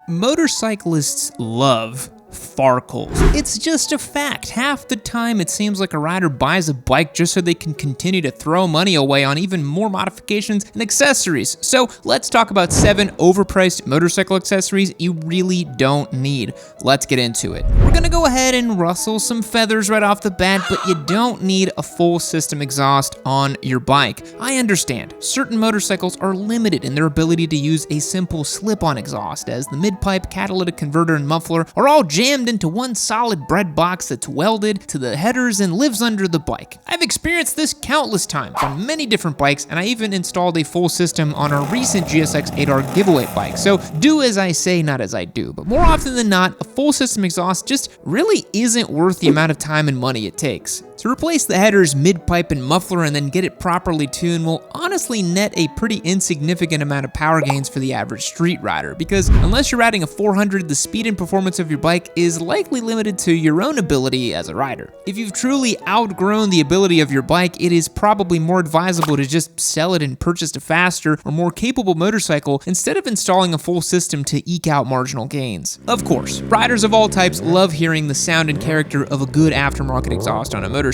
Motorcyclists love farkles. It's just a fact. Half the time it seems like a rider buys a bike just so they can continue to throw money away on even more modifications and accessories. So let's talk about 7 overpriced motorcycle accessories you really don't need. Let's get into it. We're gonna go ahead and rustle some feathers right off the bat, but you don't need a full system exhaust on your bike. I understand, certain motorcycles are limited in their ability to use a simple slip-on exhaust, as the mid-pipe, catalytic converter, and muffler are all jammed into one solid bread box that's welded to the headers and lives under the bike. I've experienced this countless times on many different bikes, and I even installed a full system on our recent GSX 8R giveaway bike. So do as I say, not as I do. But more often than not, a full system exhaust just really isn't worth the amount of time and money it takes. To replace the headers, mid-pipe, and muffler and then get it properly tuned will honestly net a pretty insignificant amount of power gains for the average street rider, because unless you're riding a 400, the speed and performance of your bike is likely limited to your own ability as a rider. If you've truly outgrown the ability of your bike, it is probably more advisable to just sell it and purchase a faster or more capable motorcycle instead of installing a full system to eke out marginal gains. Of course, riders of all types love hearing the sound and character of a good aftermarket exhaust on a motorcycle.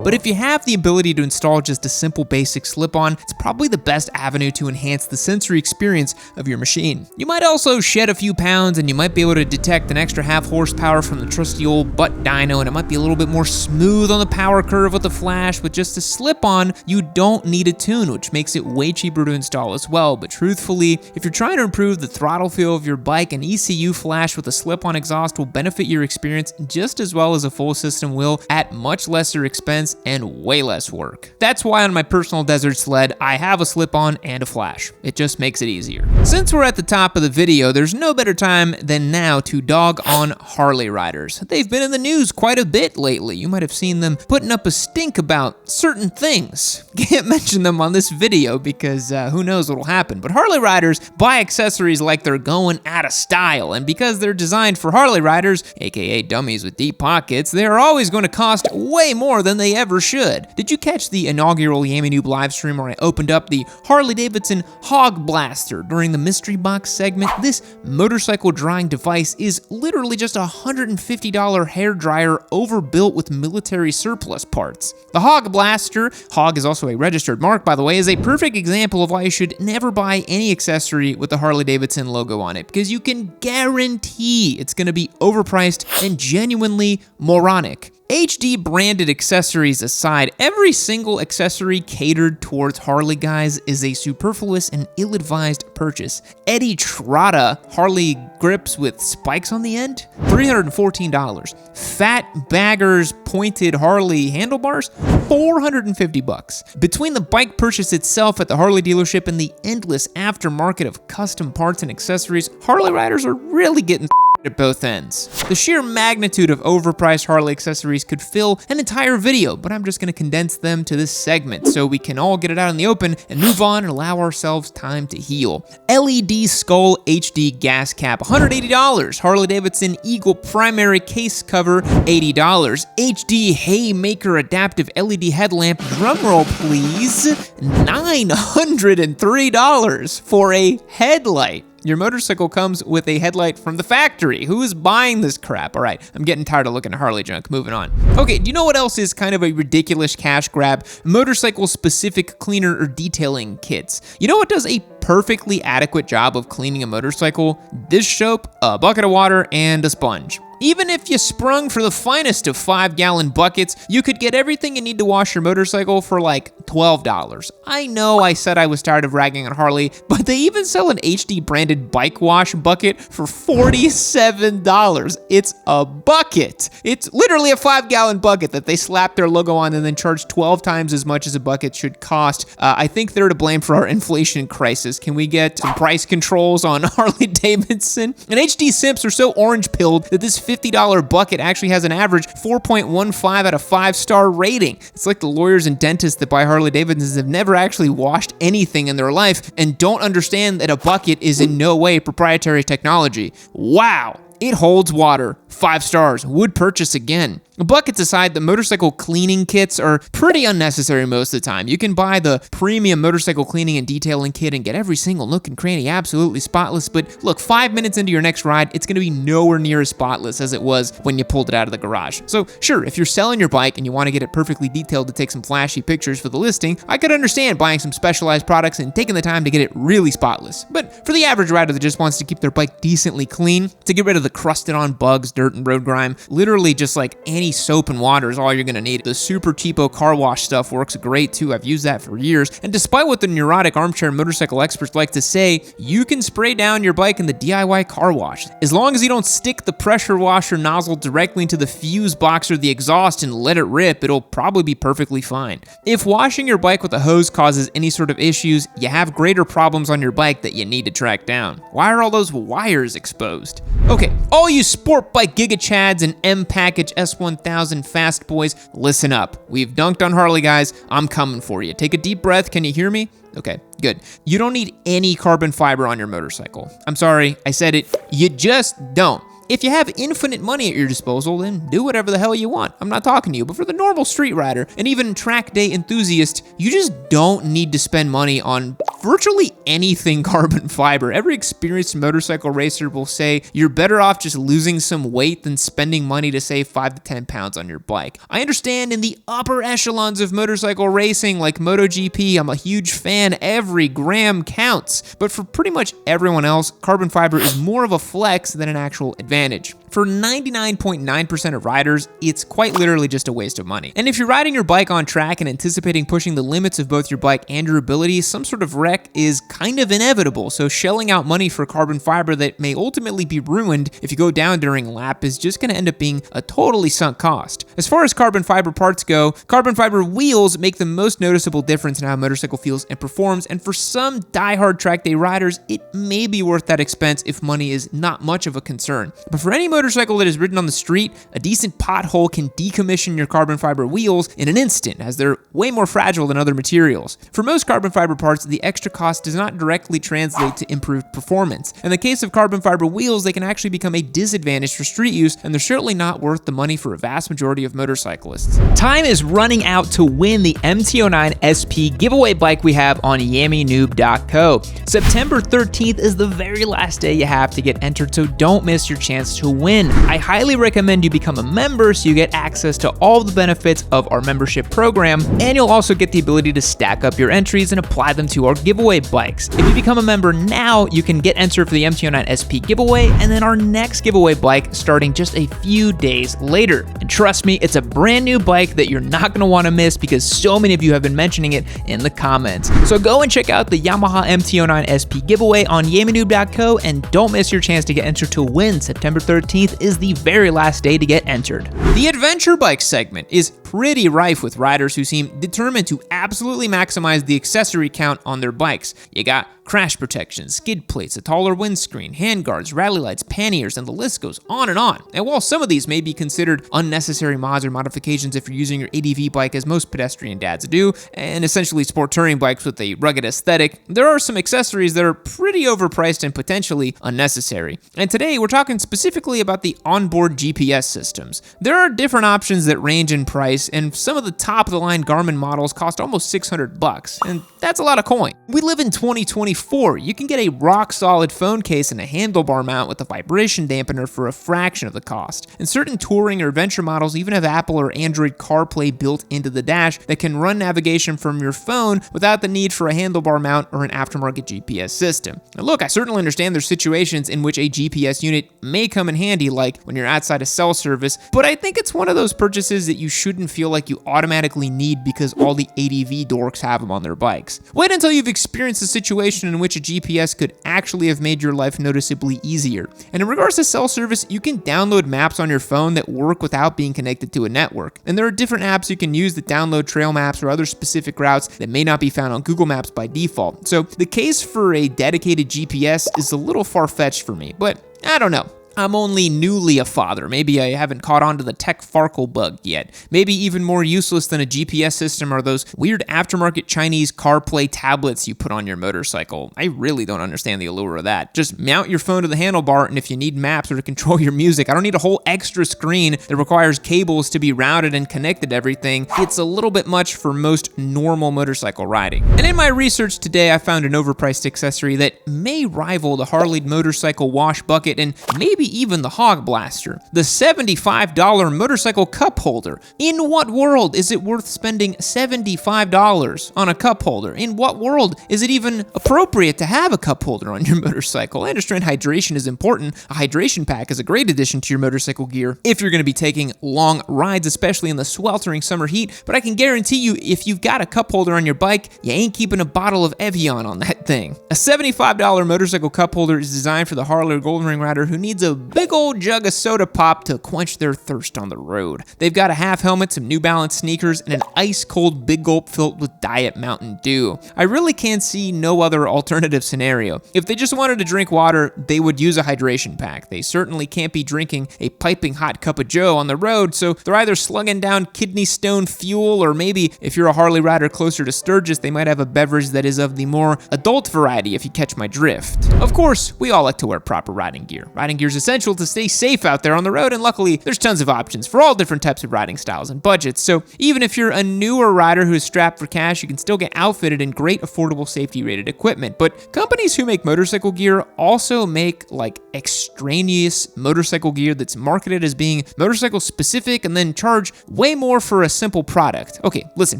But if you have the ability to install just a simple basic slip-on, it's probably the best avenue to enhance the sensory experience of your machine. You might also shed a few pounds, and you might be able to detect an extra half horsepower from the trusty old butt dyno, and it might be a little bit more smooth on the power curve with the flash. With just a slip-on, you don't need a tune, which makes it way cheaper to install as well. But truthfully, if you're trying to improve the throttle feel of your bike, an ECU flash with a slip-on exhaust will benefit your experience just as well as a full system will, at much lesser expense and way less work. That's why on my personal desert sled, I have a slip-on and a flash. It just makes it easier. Since we're at the top of the video, there's no better time than now to dog on Harley riders. They've been in the news quite a bit lately. You might have seen them putting up a stink about certain things. Can't mention them on this video because who knows what'll happen. But Harley riders buy accessories like they're going out of style, and because they're designed for Harley riders, aka dummies with deep pockets, they're always going to cost way more than they ever should. Did you catch the inaugural Yami Noob livestream where I opened up the Harley Davidson Hog Blaster during the mystery box segment? This motorcycle drying device is literally just a $150 hair dryer overbuilt with military surplus parts. The Hog Blaster, Hog is also a registered mark by the way, is a perfect example of why you should never buy any accessory with the Harley Davidson logo on it, because you can guarantee it's going to be overpriced and genuinely moronic. HD branded accessories aside, every single accessory catered towards Harley guys is a superfluous and ill-advised purchase. Eddie Trotta Harley grips with spikes on the end, $314. Fat Baggers pointed Harley handlebars, $450. Between the bike purchase itself at the Harley dealership and the endless aftermarket of custom parts and accessories, Harley riders are really getting at both ends. The sheer magnitude of overpriced Harley accessories could fill an entire video, but I'm just going to condense them to this segment so we can all get it out in the open and move on and allow ourselves time to heal. LED Skull HD gas cap, $180. Harley Davidson Eagle primary case cover, $80. HD Haymaker adaptive LED headlamp, drumroll please, $903 for a headlight. Your motorcycle comes with a headlight from the factory. Who is buying this crap? All right, I'm getting tired of looking at Harley junk. Moving on. Okay, do you know what else is kind of a ridiculous cash grab? Motorcycle-specific cleaner or detailing kits. You know what does a perfectly adequate job of cleaning a motorcycle? Dish soap, a bucket of water, and a sponge. Even if you sprung for the finest of 5-gallon buckets, you could get everything you need to wash your motorcycle for like $12. I know I said I was tired of ragging on Harley, but they even sell an HD branded bike wash bucket for $47. It's a bucket. It's literally a 5-gallon bucket that they slap their logo on and then charge 12 times as much as a bucket should cost. I think they're to blame for our inflation crisis. Can we get some price controls on Harley Davidson? And HD simps are so orange-pilled that this $50 bucket actually has an average 4.15 out of 5-star rating. It's like the lawyers and dentists that buy Harley Davidsons have never actually washed anything in their life and don't understand that a bucket is in no way proprietary technology. Wow. It holds water. 5 stars. Would purchase again. Buckets aside, the motorcycle cleaning kits are pretty unnecessary most of the time. You can buy the premium motorcycle cleaning and detailing kit and get every single nook and cranny absolutely spotless, but look, 5 minutes into your next ride, it's going to be nowhere near as spotless as it was when you pulled it out of the garage. So sure, if you're selling your bike and you want to get it perfectly detailed to take some flashy pictures for the listing, I could understand buying some specialized products and taking the time to get it really spotless. But for the average rider that just wants to keep their bike decently clean, to get rid of the crusted on bugs, dirt, and road grime, literally just like any soap and water is all you're gonna need. The super cheapo car wash stuff works great too. I've used that for years. And despite what the neurotic armchair motorcycle experts like to say, you can spray down your bike in the DIY car wash. As long as you don't stick the pressure washer nozzle directly into the fuse box or the exhaust and let it rip, it'll probably be perfectly fine. If washing your bike with a hose causes any sort of issues, you have greater problems on your bike that you need to track down. Why are all those wires exposed? Okay, all you sport bike giga chads and M package S1000 fast boys, listen up. We've dunked on Harley, guys. I'm coming for you. Take a deep breath. Can you hear me? Okay, good. You don't need any carbon fiber on your motorcycle. I'm sorry, I said it. You just don't. If you have infinite money at your disposal, then do whatever the hell you want. I'm not talking to you, but for the normal street rider and even track day enthusiast, you just don't need to spend money on virtually anything carbon fiber. Every experienced motorcycle racer will say you're better off just losing some weight than spending money to save 5 to 10 pounds on your bike. I understand in the upper echelons of motorcycle racing like MotoGP, I'm a huge fan, every gram counts. But for pretty much everyone else, carbon fiber is more of a flex than an actual advantage. For 99.9% of riders, it's quite literally just a waste of money. And if you're riding your bike on track and anticipating pushing the limits of both your bike and your abilities, some sort of wreck is kind of inevitable. So shelling out money for carbon fiber that may ultimately be ruined if you go down during a lap is just going to end up being a totally sunk cost. As far as carbon fiber parts go, carbon fiber wheels make the most noticeable difference in how a motorcycle feels and performs, and for some diehard track day riders, it may be worth that expense if money is not much of a concern. But for any motorcycle that is ridden on the street, a decent pothole can decommission your carbon fiber wheels in an instant, as they're way more fragile than other materials. For most carbon fiber parts, the extra cost does not directly translate to improved performance. In the case of carbon fiber wheels, they can actually become a disadvantage for street use, and they're certainly not worth the money for a vast majority of motorcyclists. Time is running out to win the MT09 SP giveaway bike we have on yammynoob.co. September 13th is the very last day you have to get entered, so don't miss your chance to win. I highly recommend you become a member so you get access to all the benefits of our membership program, and you'll also get the ability to stack up your entries and apply them to our giveaway bikes. If you become a member now, you can get entered for the MT09 SP giveaway and then our next giveaway bike starting just a few days later. And trust me, it's a brand new bike that you're not going to want to miss because so many of you have been mentioning it in the comments. So go and check out the Yamaha MT09 SP giveaway on yammynoob.co and don't miss your chance to get entered to win. September 13th is the very last day to get entered. The adventure bike segment is pretty rife with riders who seem determined to absolutely maximize the accessory count on their bikes. You got crash protection, skid plates, a taller windscreen, handguards, rally lights, panniers, and the list goes on and on. And while some of these may be considered unnecessary mods or modifications if you're using your ADV bike as most pedestrian dads do, and essentially sport touring bikes with a rugged aesthetic, there are some accessories that are pretty overpriced and potentially unnecessary. And today we're talking specifically about the onboard GPS systems. There are different options that range in price, and some of the top of the line Garmin models cost almost $600, and that's a lot of coin. We live in 2024. You can get a rock solid phone case and a handlebar mount with a vibration dampener for a fraction of the cost. And certain touring or adventure models even have Apple or Android CarPlay built into the dash that can run navigation from your phone without the need for a handlebar mount or an aftermarket GPS system. Now look, I certainly understand there's situations in which a GPS unit may come in handy, like when you're outside a cell service, but I think it's one of those purchases that you shouldn't feel like you automatically need because all the ADV dorks have them on their bikes. Wait until you've experienced a situation in which a GPS could actually have made your life noticeably easier. And in regards to cell service, you can download maps on your phone that work without being connected to a network. And there are different apps you can use that download trail maps or other specific routes that may not be found on Google Maps by default. So the case for a dedicated GPS is a little far-fetched for me, but I don't know. I'm only newly a father. Maybe I haven't caught on to the tech farkle bug yet. Maybe even more useless than a GPS system are those weird aftermarket Chinese CarPlay tablets you put on your motorcycle. I really don't understand the allure of that. Just mount your phone to the handlebar, and if you need maps or to control your music, I don't need a whole extra screen that requires cables to be routed and connected to everything. It's a little bit much for most normal motorcycle riding. And in my research today, I found an overpriced accessory that may rival the Harley motorcycle wash bucket and maybe even the hog blaster. The $75 motorcycle cup holder. In what world is it worth spending $75 on a cup holder? In what world is it even appropriate to have a cup holder on your motorcycle? I understand hydration is important. A hydration pack is a great addition to your motorcycle gear if you're going to be taking long rides, especially in the sweltering summer heat, but I can guarantee you if you've got a cup holder on your bike, you ain't keeping a bottle of Evian on that thing. A $75 motorcycle cup holder is designed for the Harley or Golden Ring rider who needs a big old jug of soda pop to quench their thirst on the road. They've got a half helmet, some New Balance sneakers, and an ice-cold Big Gulp filled with Diet Mountain Dew. I really can't see no other alternative scenario. If they just wanted to drink water, they would use a hydration pack. They certainly can't be drinking a piping hot cup of joe on the road, so they're either slugging down kidney stone fuel, or maybe if you're a Harley rider closer to Sturgis, they might have a beverage that is of the more adult variety, if you catch my drift. Of course, we all like to wear proper riding gear. Riding gear is essential to stay safe out there on the road, and luckily, there's tons of options for all different types of riding styles and budgets, so even if you're a newer rider who is strapped for cash, you can still get outfitted in great, affordable, safety-rated equipment. But companies who make motorcycle gear also make, like, extraneous motorcycle gear that's marketed as being motorcycle-specific and then charge way more for a simple product. Okay, listen,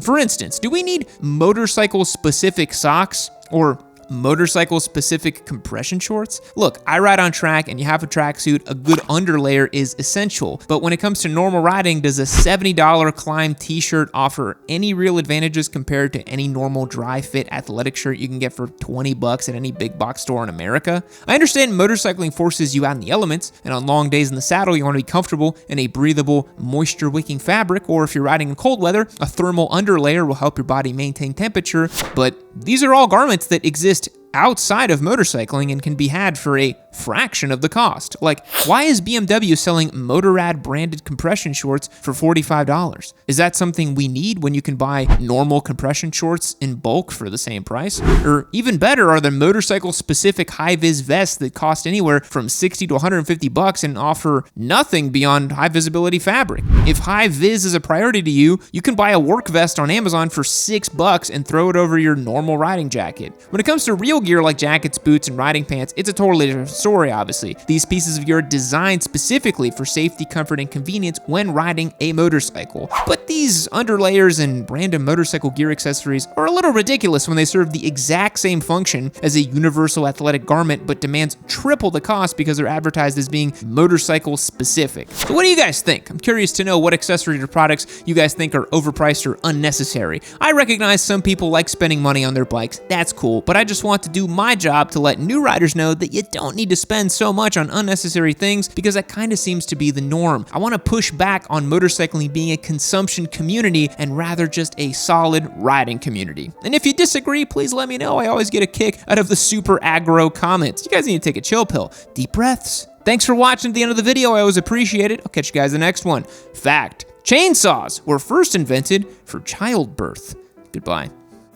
for instance, do we need motorcycle-specific socks or motorcycle-specific compression shorts? Look, I ride on track, and you have a tracksuit, a good underlayer is essential. But when it comes to normal riding, does a $70 Climb t-shirt offer any real advantages compared to any normal dry fit athletic shirt you can get for $20 at any big box store in America? I understand motorcycling forces you out in the elements, and on long days in the saddle, you want to be comfortable in a breathable, moisture-wicking fabric, or if you're riding in cold weather, a thermal underlayer will help your body maintain temperature, but these are all garments that exist outside of motorcycling and can be had for a fraction of the cost. Like, why is BMW selling Motorrad branded compression shorts for $45? Is that something we need when you can buy normal compression shorts in bulk for the same price? Or even better are the motorcycle specific high-vis vests that cost anywhere from $60 to $150 and offer nothing beyond high visibility fabric. If high-vis is a priority to you, you can buy a work vest on Amazon for $6 and throw it over your normal riding jacket. When it comes to real gear like jackets, boots, and riding pants, it's a totally different story, obviously. These pieces of gear are designed specifically for safety, comfort, and convenience when riding a motorcycle. But these underlayers and random motorcycle gear accessories are a little ridiculous when they serve the exact same function as a universal athletic garment, but demands triple the cost because they're advertised as being motorcycle specific. So what do you guys think? I'm curious to know what accessories or products you guys think are overpriced or unnecessary. I recognize some people like spending money on their bikes. That's cool, but I just want to do my job to let new riders know that you don't need to spend so much on unnecessary things, because that kind of seems to be the norm. I want to push back on motorcycling being a consumption community and rather just a solid riding community. And if you disagree, please let me know. I always get a kick out of the super aggro comments. You guys need to take a chill pill. Deep breaths. Thanks for watching to the end of the video. I always appreciate it. I'll catch you guys in the next one. Fact: chainsaws were first invented for childbirth. Goodbye.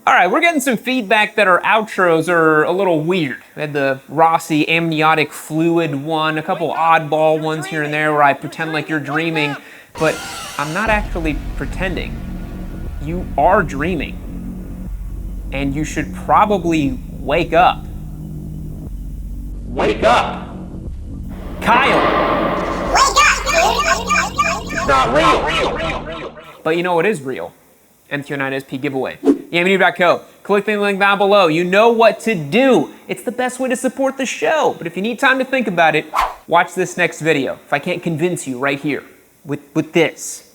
All right, we're getting some feedback that our outros are a little weird. We had the Rossi amniotic fluid one, a couple oddball ones here and there where I pretend like you're dreaming, but I'm not actually pretending. You are dreaming, and you should probably wake up. Wake up! Kyle! Wake up! It's not real. But you know what is real? MQ9SP giveaway. YamiNew.co. Click the link down below. You know what to do. It's the best way to support the show. But if you need time to think about it, watch this next video. If I can't convince you right here with this.